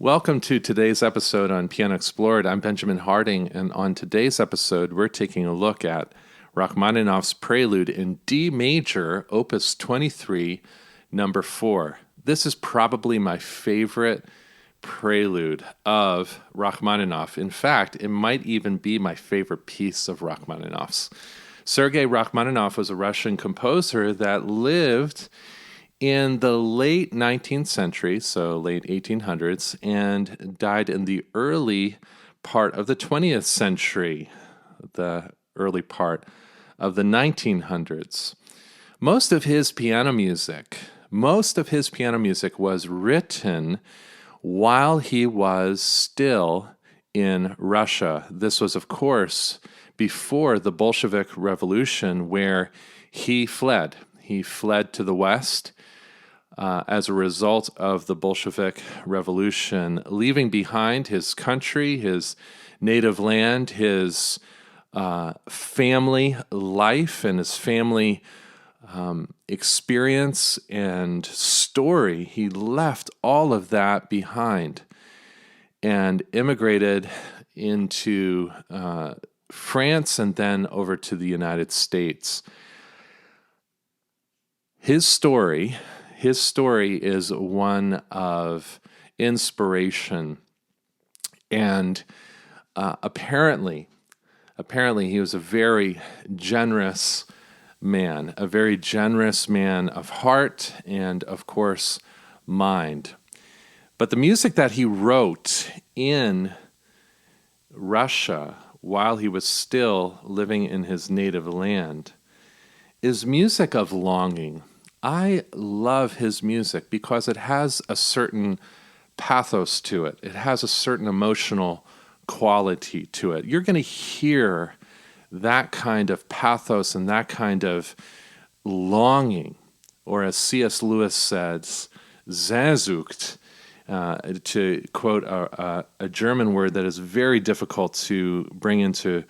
Welcome to today's episode on Piano Explored. I'm Benjamin Harding, and on today's episode, we're taking a look at Rachmaninoff's Prelude in D major, Opus 23, number 4. This is probably my favorite prelude of Rachmaninoff. In fact, it might even be my favorite piece of Rachmaninoff's. Sergei Rachmaninoff was a Russian composer that lived in the late 19th century, so late 1800s, and died in the early part of the 20th century, the early part of the 1900s. Most of his piano music was written while he was still in Russia. This was, of course, before the Bolshevik Revolution, where he fled. He fled to the West as a result of the Bolshevik Revolution, leaving behind his country, his native land, his family life, and his family experience and story. He left all of that behind and immigrated into France and then over to the United States. His story is one of inspiration, and apparently he was a very generous man of heart and, of course, mind. But the music that he wrote in Russia while he was still living in his native land is music of longing. I love his music because it has a certain pathos to it. It has a certain emotional quality to it. You're going to hear that kind of pathos and that kind of longing, or as C.S. Lewis says, Sehnsucht, to quote a German word that is very difficult to bring into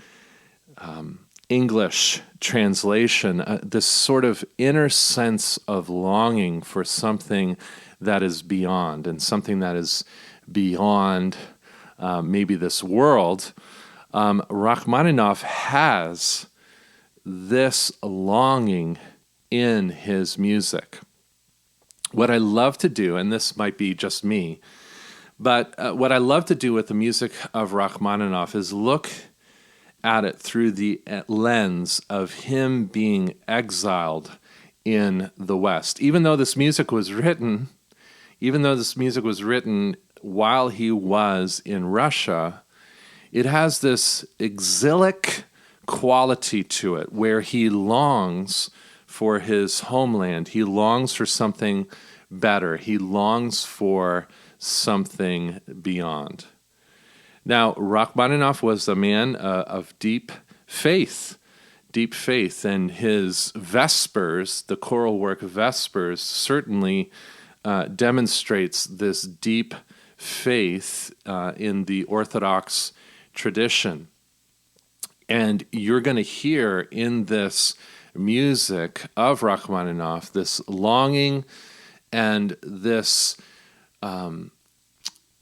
English translation, this sort of inner sense of longing for something that is beyond, and something that is beyond maybe this world. Rachmaninoff has this longing in his music. What I love to do, and this might be just me, but what I love to do with the music of Rachmaninoff is look at it through the lens of him being exiled in the West. Even though this music was written while he was in Russia, it has this exilic quality to it where he longs for his homeland. He longs for something better. He longs for something beyond. Now, Rachmaninoff was a man of deep faith, and his Vespers, the choral work Vespers, certainly demonstrates this deep faith in the Orthodox tradition. And you're going to hear in this music of Rachmaninoff this longing and this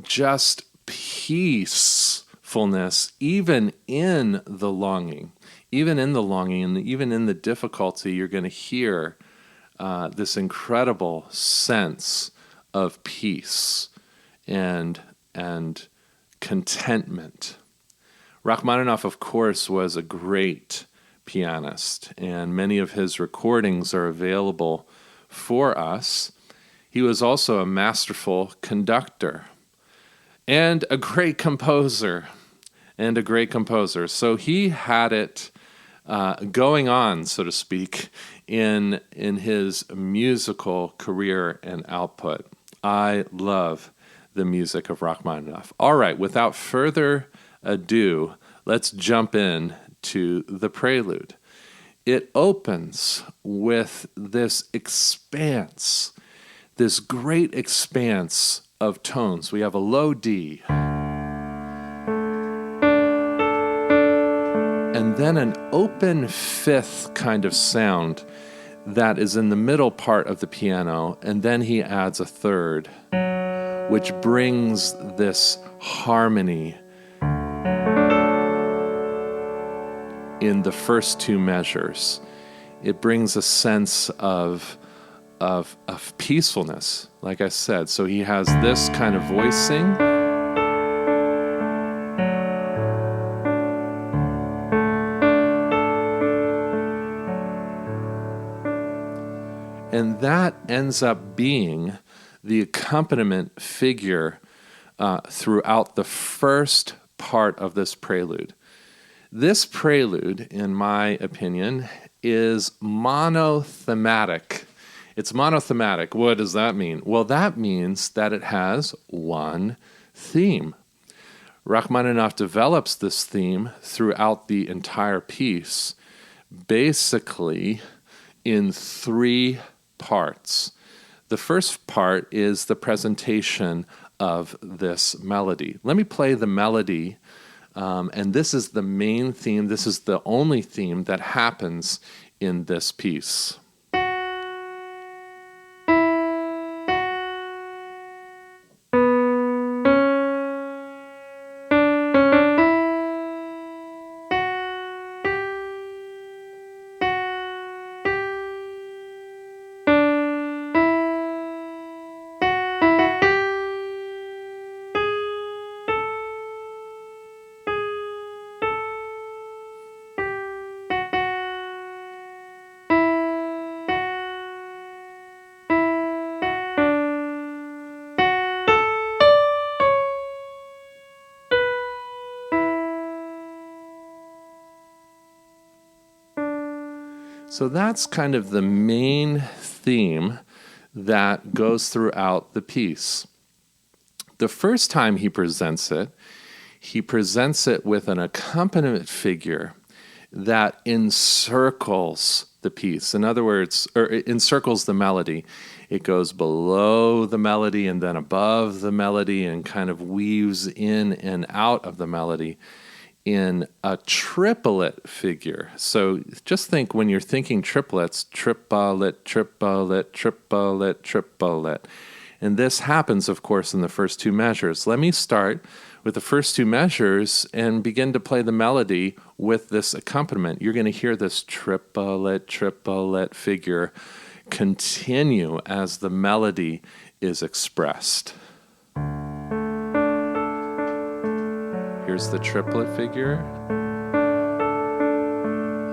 just peacefulness, even in the longing, and even in the difficulty. You're going to hear this incredible sense of peace and contentment. Rachmaninoff, of course, was a great pianist, and many of his recordings are available for us. He was also a masterful conductor and a great composer. So he had it going on, so to speak, in his musical career and output. I love the music of Rachmaninoff. All right, without further ado, let's jump in to the Prelude. It opens with this expanse, this great expanse of tones. We have a low D, and then an open fifth kind of sound that is in the middle part of the piano, and then he adds a third. which brings this harmony in the first two measures. It brings a sense of peacefulness, like I said. So he has this kind of voicing, and that ends up being the accompaniment figure throughout the first part of this prelude. This prelude, in my opinion, is monothematic. It's monothematic. What does that mean? Well, that means that it has one theme. Rachmaninoff develops this theme throughout the entire piece, basically in three parts. The first part is the presentation of this melody. Let me play the melody, and this is the main theme. This is the only theme that happens in this piece. So that's kind of the main theme that goes throughout the piece. The first time he presents it with an accompaniment figure that encircles the piece. In other words, or it encircles the melody. It goes below the melody and then above the melody and kind of weaves in and out of the melody in a triplet figure. So just think, when you're thinking triplets, triplet, triplet, triplet, triplet. And this happens, of course, in the first two measures. Let me start with the first two measures and begin to play the melody with this accompaniment. You're going to hear this triplet, triplet figure continue as the melody is expressed. Here's the triplet figure,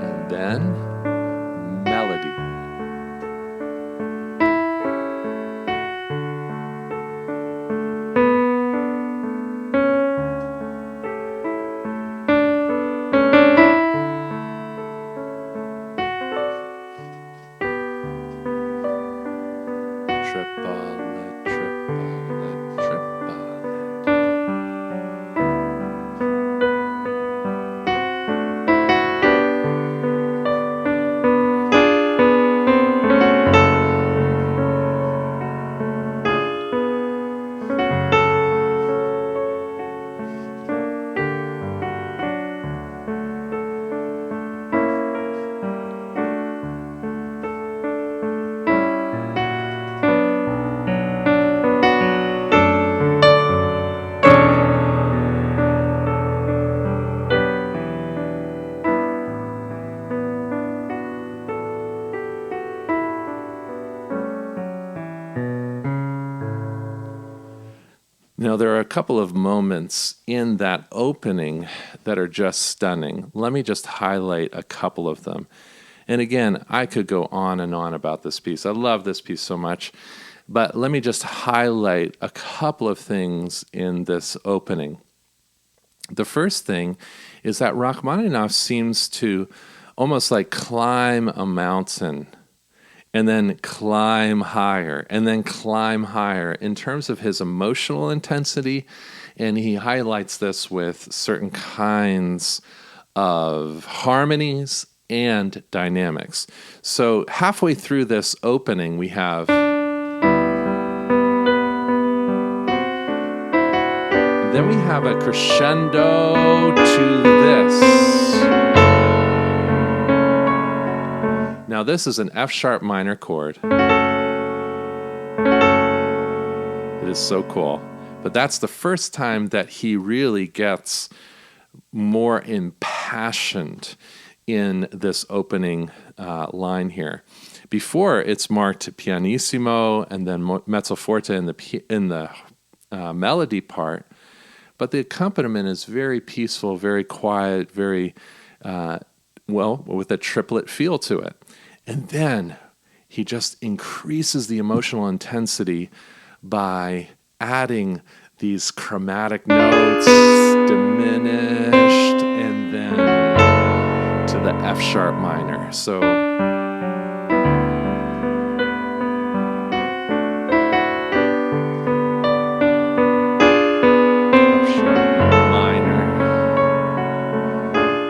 and then melody. Triplet, triplet, triplet. Now, there are a couple of moments in that opening that are just stunning. Let me just highlight a couple of them. And again, I could go on and on about this piece. I love this piece so much. But let me just highlight a couple of things in this opening. The first thing is that Rachmaninoff seems to almost like climb a mountain and then climb higher, and then climb higher in terms of his emotional intensity. And he highlights this with certain kinds of harmonies and dynamics. So halfway through this opening, we have... Then we have a crescendo to this. Now this is an F sharp minor chord. It is so cool. But that's the first time that he really gets more impassioned in this opening line here. Before, it's marked pianissimo and then mezzo forte in the melody part, but the accompaniment is very peaceful, very quiet, very with a triplet feel to it. And then he just increases the emotional intensity by adding these chromatic notes, diminished, and then to the F sharp minor. So F sharp minor.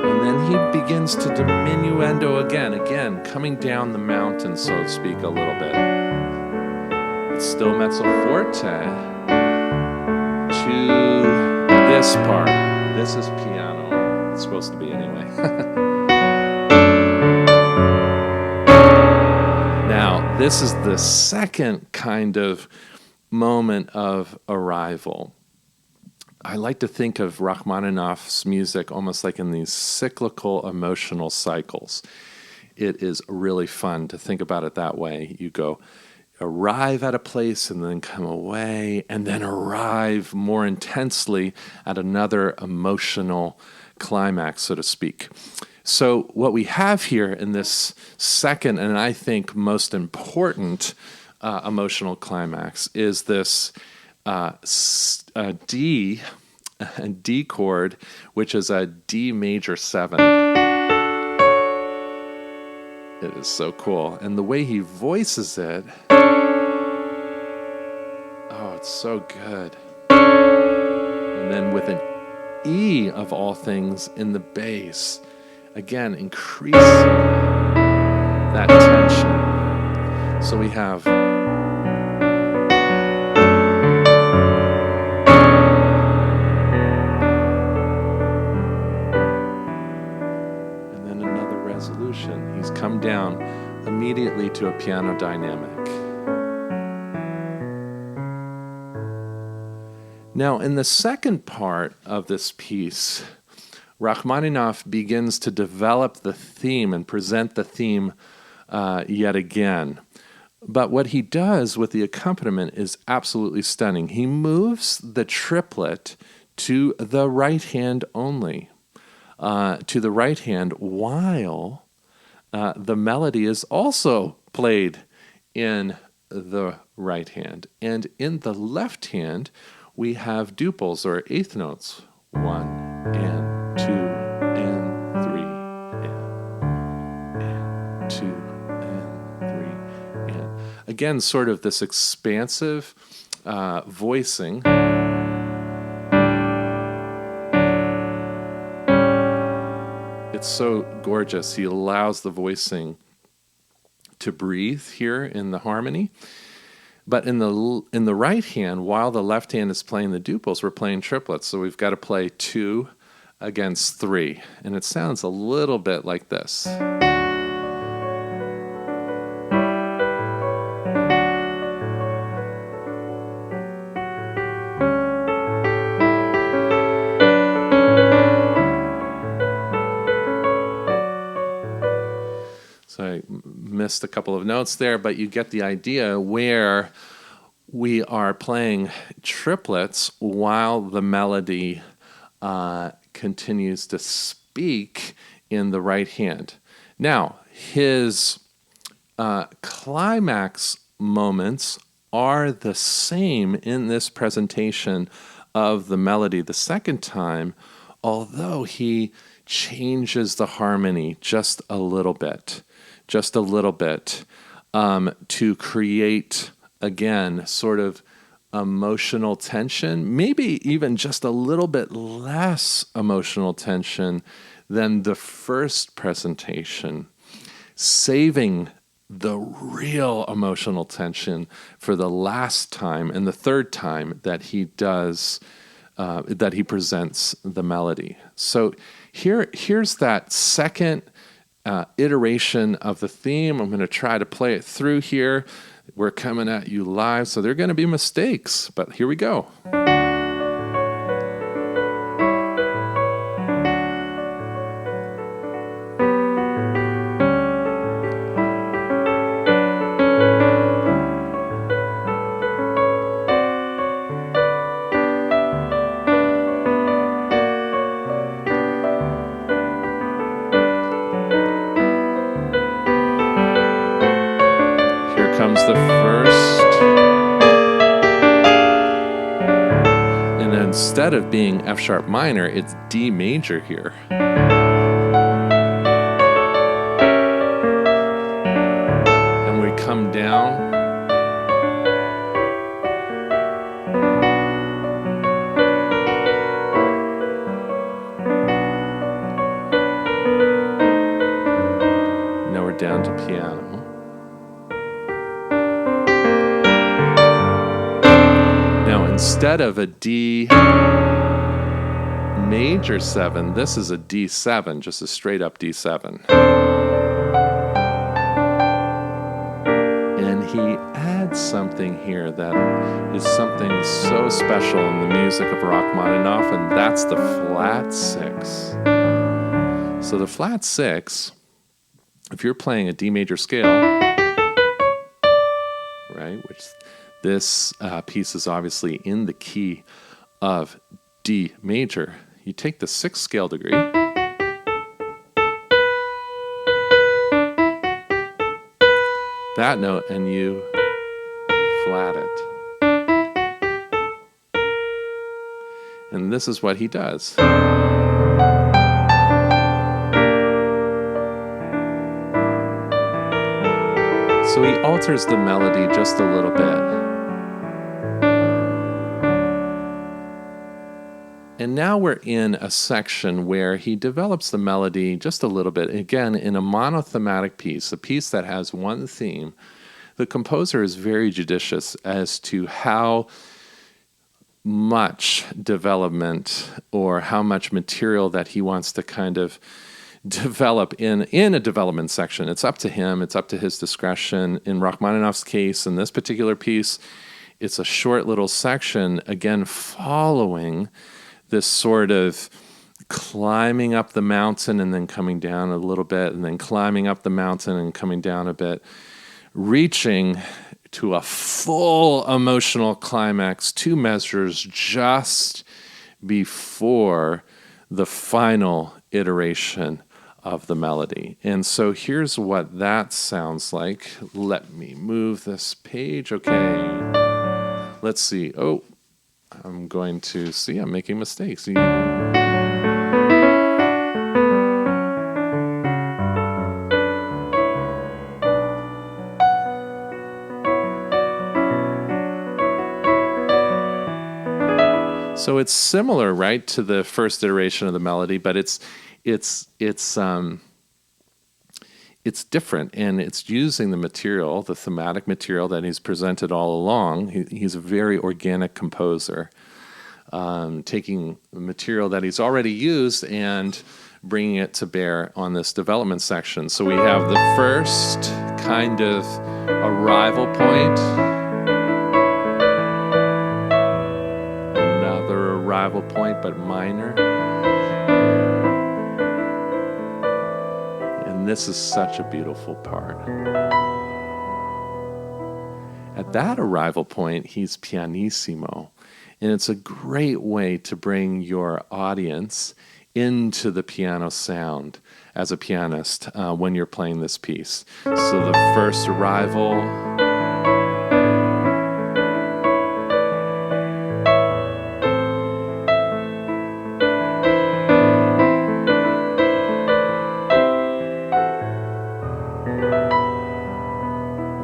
And then he begins to diminuendo again, coming down the mountain, so to speak, a little bit. It's still mezzo forte to this part. This is piano. It's supposed to be anyway. Now, this is the second kind of moment of arrival. I like to think of Rachmaninoff's music almost like in these cyclical emotional cycles. It is really fun to think about it that way. You go arrive at a place and then come away and then arrive more intensely at another emotional climax, so to speak. So what we have here in this second and I think most important emotional climax is this D chord, which is a D major 7. It is so cool. And the way he voices it, oh, it's so good. And then with an E of all things in the bass, again, increasing that tension. So we have resolution. He's come down immediately to a piano dynamic. Now, in the second part of this piece, Rachmaninoff begins to develop the theme and present the theme yet again. But what he does with the accompaniment is absolutely stunning. He moves the triplet to the right hand only. To the right hand, while the melody is also played in the right hand. And in the left hand, we have duples or eighth notes. 1 and 2 and 3 and 2 and 3 and again, sort of this expansive voicing. It's so gorgeous. He allows the voicing to breathe here in the harmony. But in the right hand, while the left hand is playing the duples, we're playing triplets. So we've got to play 2 against 3. And it sounds a little bit like this. So I missed a couple of notes there, but you get the idea where we are playing triplets while the melody continues to speak in the right hand. Now, his climax moments are the same in this presentation of the melody the second time, although he changes the harmony just a little bit. To create, again, sort of emotional tension, maybe even just a little bit less emotional tension than the first presentation, saving the real emotional tension for the last time and the third time that he does, that he presents the melody. So here's that second iteration of the theme. I'm going to try to play it through here. We're coming at you live, so there are going to be mistakes, but here we go. And instead of being F sharp minor, it's D major here. And we come down. Now we're down to piano. Instead of a D major 7, this is a D7, just a straight up D7. And he adds something here that is something so special in the music of Rachmaninoff, and that's the flat 6. So the flat 6, if you're playing a D major scale, right, which this piece is obviously in the key of D major. You take the 6th scale degree, that note, and you flat it. And this is what he does. So he alters the melody just a little bit. And now we're in a section where he develops the melody just a little bit. Again, in a monothematic piece, a piece that has one theme, the composer is very judicious as to how much development or how much material that he wants to kind of develop in a development section. It's up to him. It's up to his discretion. In Rachmaninoff's case, in this particular piece, it's a short little section, again, following this sort of climbing up the mountain and then coming down a little bit, and then climbing up the mountain and coming down a bit, reaching to a full emotional climax, 2 measures just before the final iteration of the melody. And so here's what that sounds like. Let me move this page. Okay. Let's see. Oh, I'm going to see, I'm making mistakes. So it's similar, right, to the first iteration of the melody, but it's different, and it's using the material, the thematic material that he's presented all along. He's a very organic composer, taking the material that he's already used and bringing it to bear on this development section. So we have the first kind of arrival point, another arrival point, but minor. And this is such a beautiful part. At that arrival point, he's pianissimo. And it's a great way to bring your audience into the piano sound as a pianist when you're playing this piece. So the first arrival,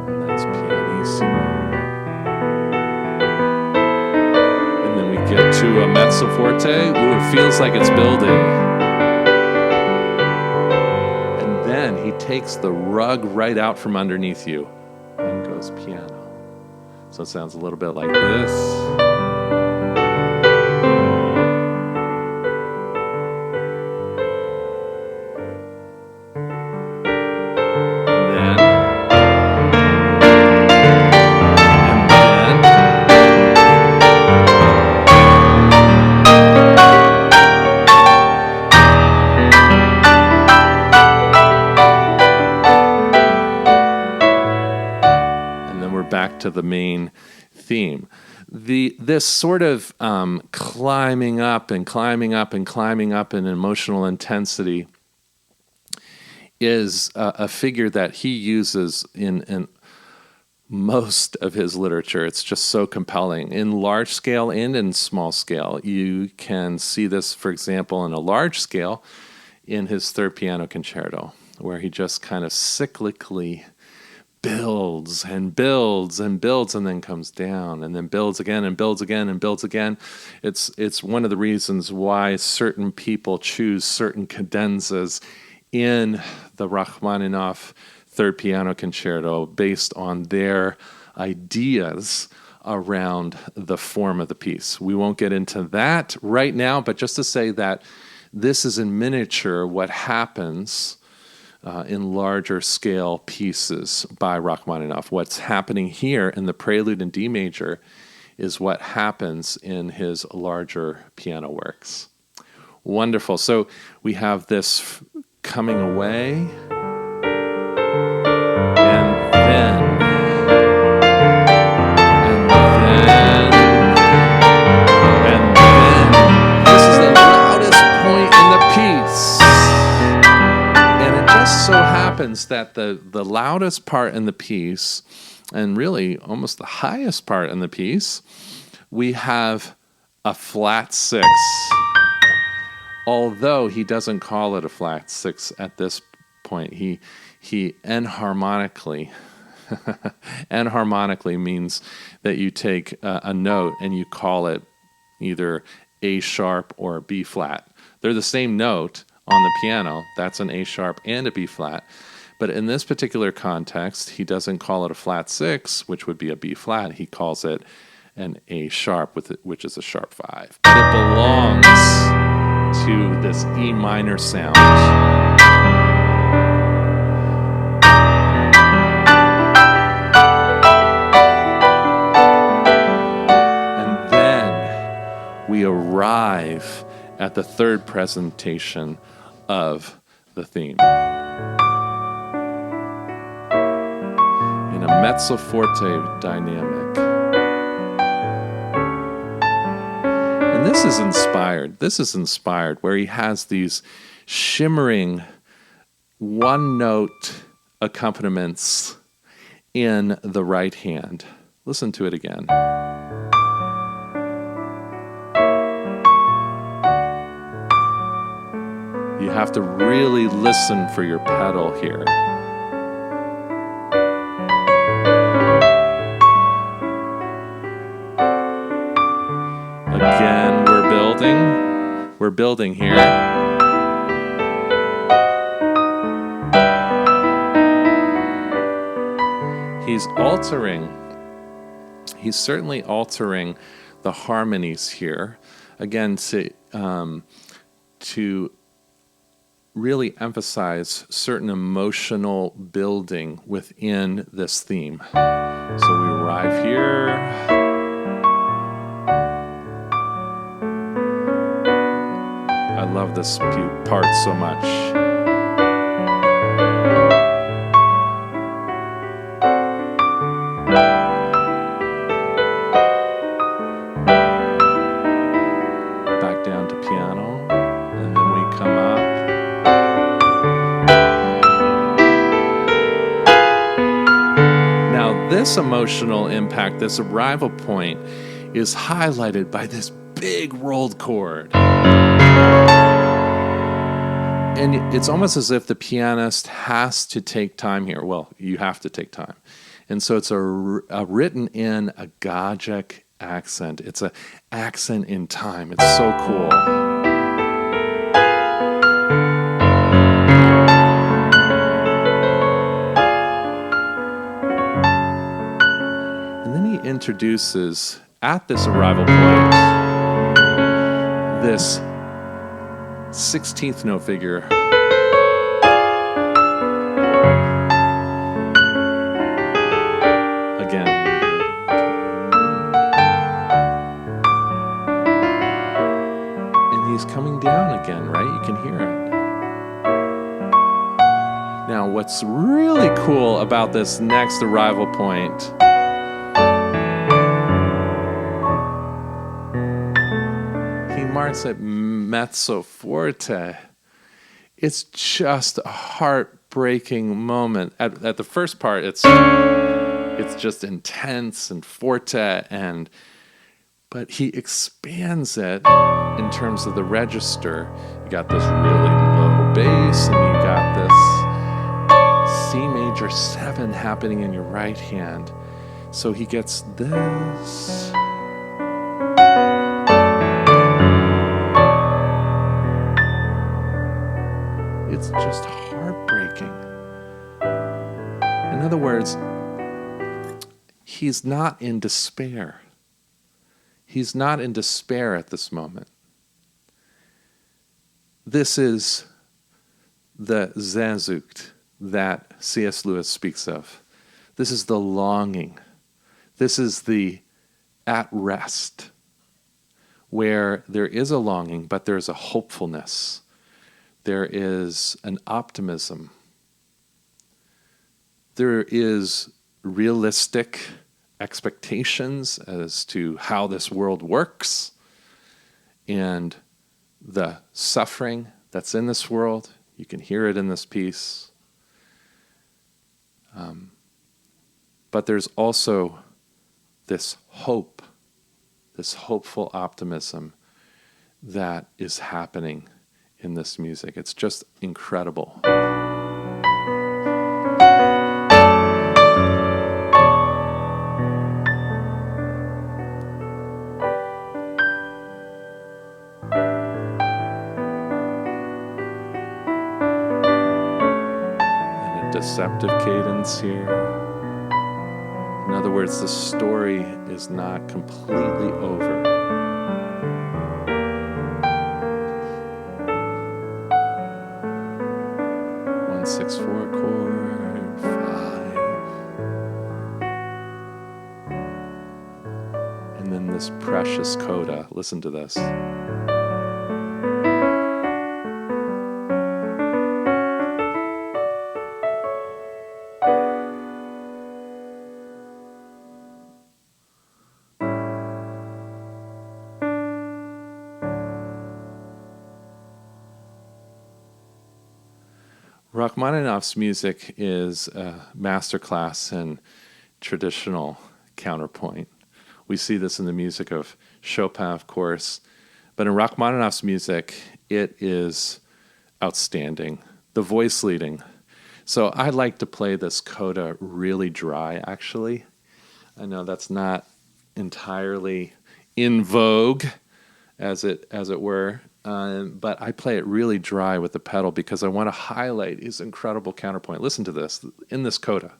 and that's pianissimo. And then we get to a mezzo forte. Ooh, it feels like it's building. Then he takes the rug right out from underneath you and goes piano. So it sounds a little bit like this. Back to the main theme. This sort of climbing up and climbing up and climbing up in emotional intensity is a figure that he uses in most of his literature. It's just so compelling in large scale and in small scale. You can see this, for example, in a large scale in his third piano concerto, where he just kind of cyclically builds and builds and builds and then comes down and then builds again and builds again and builds again. It's one of the reasons why certain people choose certain cadenzas in the Rachmaninoff third piano concerto based on their ideas around the form of the piece. We won't get into that right now, but just to say that this is in miniature what happens in larger scale pieces by Rachmaninoff. What's happening here in the Prelude in D major is what happens in his larger piano works. Wonderful. So we have this coming away, and then, this is the loudest point in the piece. And it just so happens that the loudest part in the piece, and really almost the highest part in the piece, we have a flat six. Although he doesn't call it a flat six at this point, he enharmonically, enharmonically means that you take a note and you call it either A sharp or B flat. They're the same note on the piano. That's an A sharp and a B flat. But in this particular context, he doesn't call it a flat six, which would be a B flat. He calls it an A sharp, which is a sharp 5. But it belongs to this E minor sound. And then we arrive at the third presentation of the theme. In a mezzo forte dynamic. And this is inspired. This is inspired where he has these shimmering one-note accompaniments in the right hand. Listen to it again. You have to really listen for your pedal here. Again, we're building here. He's certainly altering the harmonies here, again, to really emphasize certain emotional building within this theme. So we arrive here. I love this part so much. Back down to piano, and then we come up. Now, this emotional impact, this arrival point, is highlighted by this big rolled chord. And it's almost as if the pianist has to take time here. Well, you have to take time. And so it's a written in agogic accent. It's an accent in time. It's so cool. And then he introduces, at this arrival point, this 16th note figure. Again. And he's coming down again, right? You can hear it. Now, what's really cool about this next arrival point marks it mezzo forte. It's just a heartbreaking moment. At the first part, it's It's just intense and forte, but he expands it in terms of the register. You got this really low bass, and you got this C major 7 happening in your right hand. So he gets this. It's just heartbreaking. In other words, he's not in despair. He's not in despair at this moment. This is the Sehnsucht that C.S. Lewis speaks of. This is the longing. This is the at rest, where there is a longing, but there's a hopefulness. There is an optimism. There is realistic expectations as to how this world works and the suffering that's in this world. You can hear it in this piece. But there's also this hope, this hopeful optimism that is happening in this music. It's just incredible. And a deceptive cadence here. In other words, the story is not completely over. One 6/4 chord, 5, and then this precious coda. Listen to this. Rachmaninoff's music is a masterclass in traditional counterpoint. We see this in the music of Chopin, of course, but in Rachmaninoff's music, it is outstanding. The voice leading. So I like to play this coda really dry, actually. I know that's not entirely in vogue, as it were. But I play it really dry with the pedal because I want to highlight his incredible counterpoint. Listen to this, in this coda.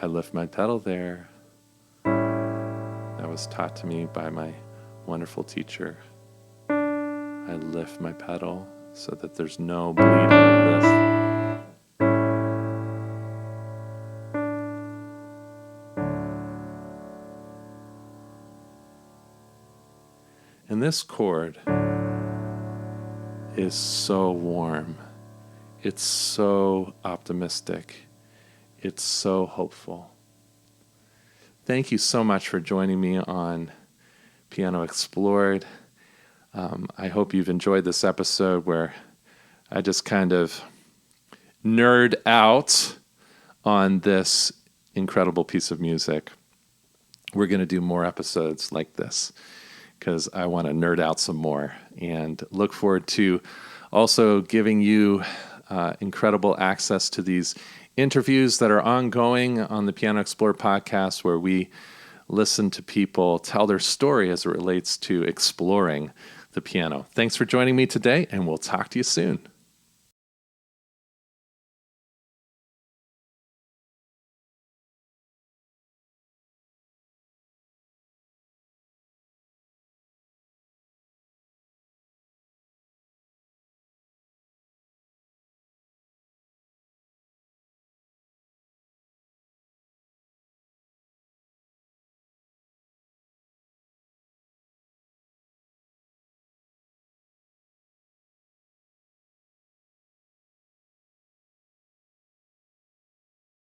I lift my pedal there. That was taught to me by my wonderful teacher. I lift my pedal so that there's no bleeding of this. And this chord is so warm. It's so optimistic. It's so hopeful. Thank you so much for joining me on Piano Explored. I hope you've enjoyed this episode where I just kind of nerd out on this incredible piece of music. We're going to do more episodes like this because I want to nerd out some more, and look forward to also giving you incredible access to these interviews that are ongoing on the Piano Explorer podcast, where we listen to people tell their story as it relates to exploring the piano. Thanks for joining me today, and we'll talk to you soon.